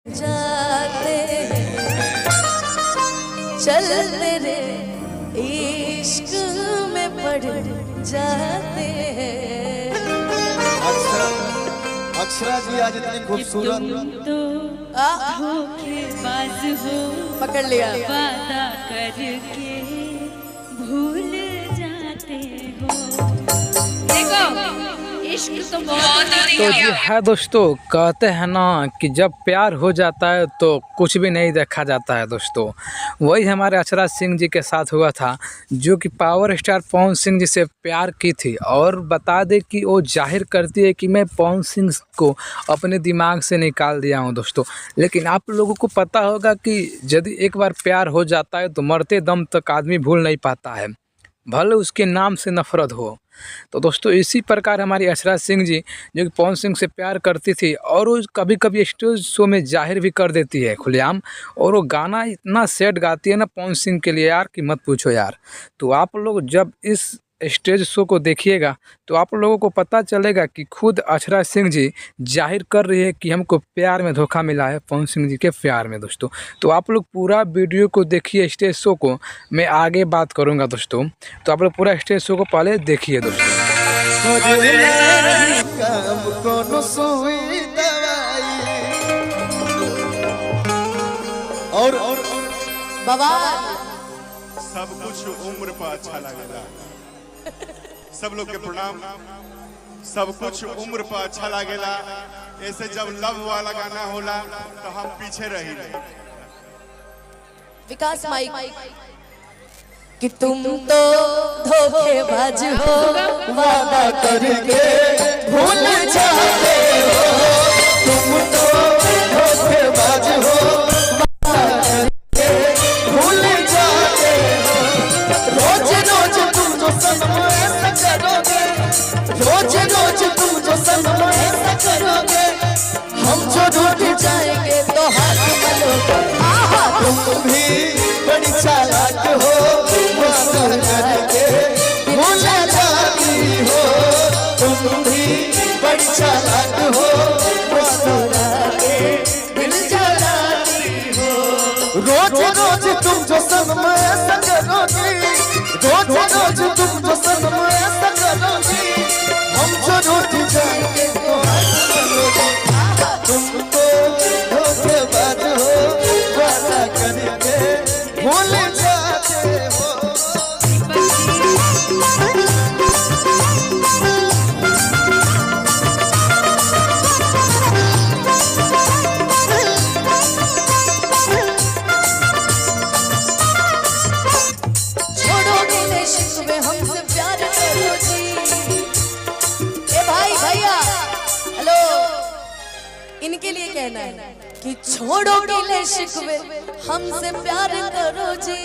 जाते चल तेरे इश्क में पड़ जाते हैं। अक्षरा जी आज इतनी खूबसूरत तो धोखेबाज हो, पकड़ लिया, वादा करके भूल जाते हो। देखो इश्क तो बहुत तो जी है दोस्तों, कहते हैं ना कि जब प्यार हो जाता है तो कुछ भी नहीं देखा जाता है दोस्तों। वही हमारे अक्षरा सिंह जी के साथ हुआ था, जो कि पावर स्टार पवन सिंह जी से प्यार की थी। और बता दें कि वो जाहिर करती है कि मैं पवन सिंह को अपने दिमाग से निकाल दिया हूं दोस्तों। लेकिन आप लोगों को पता होगा कि यदि एक बार प्यार हो जाता है तो मरते दम तक आदमी भूल नहीं पाता है, भले उसके नाम से नफरत हो। तो दोस्तों इसी प्रकार हमारी अक्षरा सिंह जी, जो कि पवन सिंह से प्यार करती थी, और वो कभी कभी स्टेज शो में जाहिर भी कर देती है खुलेआम। और वो गाना इतना सैड गाती है ना पवन सिंह के लिए यार कि मत पूछो यार। तो आप लोग जब इस स्टेज शो को देखिएगा तो आप लोगों को पता चलेगा कि खुद अक्षरा सिंह जी जाहिर कर रही है कि हमको प्यार में धोखा मिला है, पवन सिंह जी के प्यार में दोस्तों। तो आप लोग पूरा वीडियो को देखिए, स्टेज शो को मैं आगे बात करूंगा दोस्तों। तो आप लोग पूरा स्टेज शो को पहले देखिए दोस्तों। और बाबा सब कुछ उम्र पर अच्छा लगेगा। सब लोग के प्रणाम। सब कुछ उम्र पर अच्छा लगेला। ऐसे जब लव वाला गाना होला तो हम पीछे रही विकास माइक कि तुम तो धोखेबाज हो, वादा करके भूल जाते हो। तुम तो धोखेबाज हो, वादा करके भूल जाते हो। रोज रोज तुम जो सनम ऐसा करोगे, रोज रोज तुम जो सनम ऐसा करोगे, हम जो रूठ जाएंगे तो हाथ मलोगे। तुम भी बड़ी चालाक हो, वादा करके भूल जाती हो। तुम भी बड़ी चालाक हो, वादा करके दिल जलाती हो। रोज रोज तुम जो सनम ऐसा करोगी, रोज रोज तुम जो सनम ऐसा करोगी, हम जो रूठ जाएंगे तो हाथ मलोगे। तुम तो धोखेबाज हो, वादा करके भूल जाते हो। छोड़ोगे ले शिकवे हमसे प्यार करो जी। ए भाई भैया हेलो, इनके लिए कहना है कि छोड़ोगे ले शिकवे हमसे प्यार करो जी।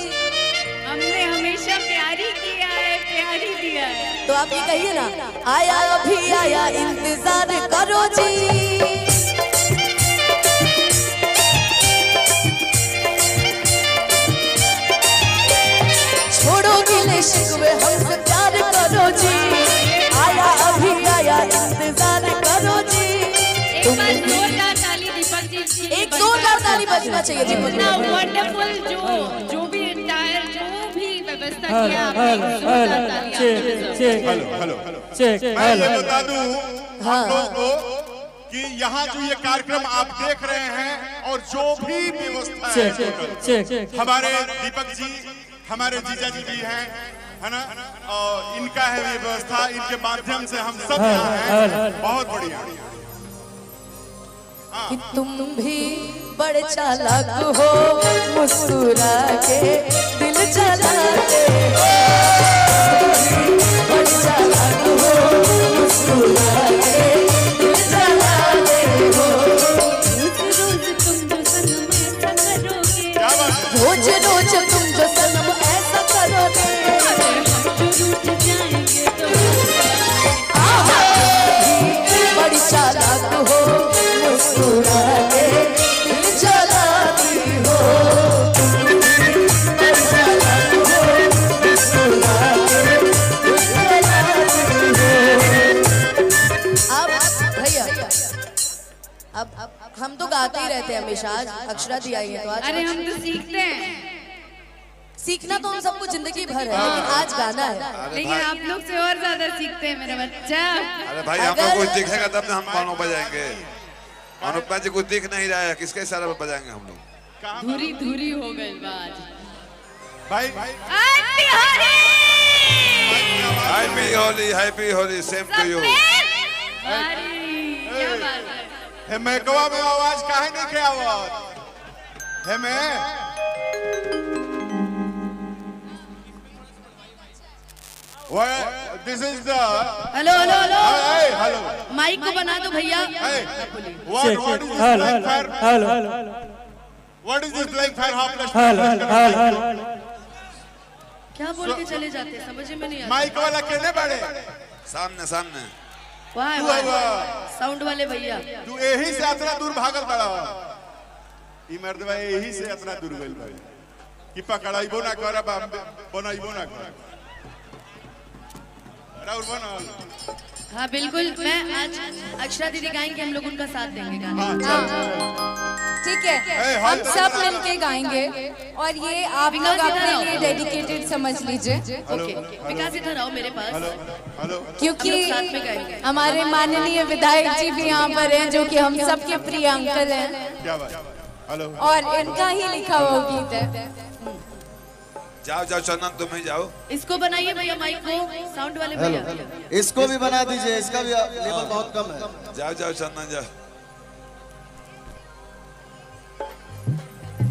हमने हमेशा प्यार ही किया है, प्यार ही दिया है। तो आप ये कहिए ना, आया अभी आया इंतजार करो जी। छोड़ोगे ले शिकवे हमसे प्यार करो जी। आया अभी आया इंतजार करो जी। एक बार जोरदार ताली दीपक जी, एक जोरदार ताली बजना चाहिए जी। इतना वंडरफुल जो भी इंटायर जो भी व्यवस्था किया आपने, जोरदार ताली आपके लिए। मैं ये बता दूं हम लोग को कि यहाँ जो ये कार्यक्रम आप देख रहे हैं और जो भी व्यवस्था है, हमारे दीपक जी, हमारे जीजा जी भी हैं, है ना, और इनका है ये व्यवस्था। इनके माध्यम से हम सब यहाँ हैं। बहुत बढ़िया। कि तुम भी बड़े चालाक हो, मुस्कुरा के दिल जलाते हो। बड़े चालाक हो, मुस्कुरा के दिल जलाते हो। रोज रोज तुम जो सनम ऐसा करोगे, रोज रोज तुम जो सनम ऐसा करोगे, हम जो रूठ जाएंगे तो बड़ी चालाक हो, मुस्कुरा के दिल जलाती हो। बड़ी चालाक हो, मुस्कुरा के दिल जलाती हो। अब भैया अब हम तो गाते ही रहते हैं हमेशा। हमेशा, आज अक्षरा दी आई है तो आज अरे हम तो सीखते हैं, सीखना तो हम सबको जिंदगी भर है, लेकिन आज गाना है। लेकिन आप लोग से और ज्यादा सीखते हैं मेरा बच्चा। अरे भाई हमको कुछ दिखेगा तब ना हम गानों बजाएंगे। अनुपमा जी कुछ दिख नहीं रहा है, किसके इशारे पर बजाएंगे हम लोग? धुरी धुरी हो गई बात। भाई happy Holi same to you. क्या बात है? हे मैं कवा में आवाज काहे नहीं के आवत? हे मैं this is the hello hello hello hello mic को बना दो भैया। What is this flying fire half क्या बोल के चले जाते हैं, समझ में नहीं आता। माइक वाला केने बड़े सामने सामने वाह तू वाह, साउंड वाले भैया। तू यही से इतना दूर भागल बड़ा ई मर्दवा यही से इतना दूर गइल भाई कि पकड़ाइबो ना कर बनाइबो ना कर राउर बना। हाँ बिल्कुल, मैं आज अक्षरा दीदी गाएंगे, हम लोग उनका साथ देंगे गाने में। ठीक है, हम सब मिलके गाएंगे और ये आप लोग अपने लिए डेडिकेटेड समझ लीजिए, ओके विकास इधर आओ मेरे पास, हेलो क्योंकि हम लोग साथ में गाएंगे। हमारे माननीय विधायक जी भी यहाँ पर हैं, जो कि हम सबके प्रिय अंकल हैं क्या बात? हेलो और इनका ही लिखा हुआ गीत है। जाओ जाओ चंदन तुम ही जाओ। इसको बनाइए भैया माइक को, साउंड वाले भैया। इसको भी बना दीजिए, इसका भी लेवल बहुत कम है। जाओ जाओ चंदन जाओ।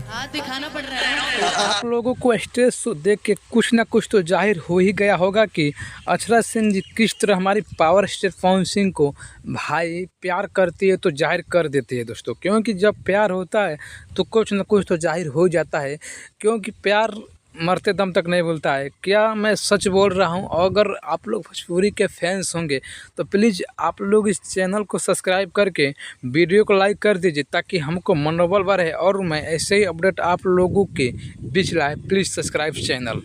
हाथ दिखाना पड़ रहा है। आप लोगों को स्टेज शो देख के कुछ ना कुछ तो जाहिर हो ही गया होगा कि अक्षरा सिंह जी किस तरह हमारी पावर स्टार पवन सिंह को भाई प्यार करती है तो जाहिर कर देती है दोस्तों। क्योंकि जब प्यार होता है तो कुछ ना कुछ तो जाहिर हो जाता है, क्योंकि प्यार मरते दम तक नहीं भूलता है। क्या मैं सच बोल रहा हूँ? अगर आप लोग भोजपुरी के फैंस होंगे तो प्लीज़ आप लोग इस चैनल को सब्सक्राइब करके वीडियो को लाइक कर दीजिए, ताकि हमको मनोबल बढ़े और मैं ऐसे ही अपडेट आप लोगों के बीच लाए। Please subscribe channel.